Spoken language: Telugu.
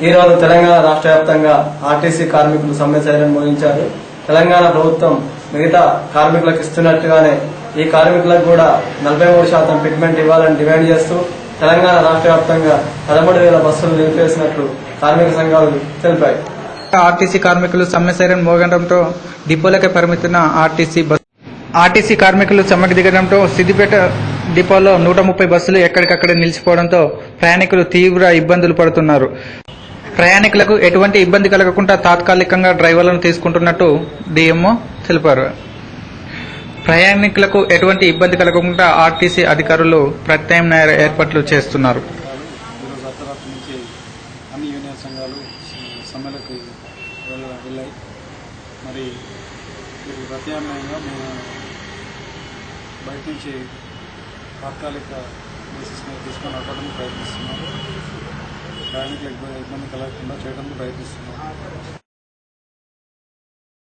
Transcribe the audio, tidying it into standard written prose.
ఈరోజు తెలంగాణ రాష్ట్ర వ్యాప్తంగా ఆర్టీసీ కార్మికులు సమ్మె చేయడం ముగించారు. తెలంగాణ ప్రభుత్వం మిగతా కార్మికులకు ఇస్తున్నట్టుగానే ఈ కార్మికులకు కూడా 43% ఫిట్మెంట్ ఇవ్వాలని డిమాండ్ చేస్తూ తెలంగాణ రాష్ట్ర వ్యాప్తంగా 13,000 బస్సులు నిలిపేసినట్లు కార్మిక సంఘాలు తెలిపాయి. ఆర్టీసీ కార్మికులు సమ్మె సైరన్ మోగడంతో డిపోలకే పరిమితున్న ఆర్టీసీ కార్మికులు సమ్మెకు దిగడంతో సిద్దిపేట డిపోలో 130 బస్సులు ఎక్కడికక్కడ నిలిచిపోవడంతో ప్రయాణికులు తీవ్ర ఇబ్బందులు పడుతున్నారు. ప్రయాణికులకు ఎటువంటి ఇబ్బంది కలగకుండా తాత్కాలికంగా డ్రైవర్లను తీసుకుంటున్నట్టు డిఎంఓ తెలిపారు. ప్రయాణికులకు ఎటువంటి ఇబ్బంది కలగకుండా ఆర్టీసీ అధికారులు ప్రత్యామ్నాయ ఏర్పాట్లు చేస్తున్నారు. అన్ని యూనియన్ సంఘాలు సమ్మెలకు వెళ్ళాయి. మరి ప్రత్యామ్నాయంగా మేము బయట నుంచి తాత్కాలిక బేసిస్ మీద తీసుకొని నడపడానికి ప్రయత్నిస్తున్నాము. ప్రయాణికులకు ఇబ్బంది కలగకుండా చేయడానికి ప్రయత్నిస్తున్నాము.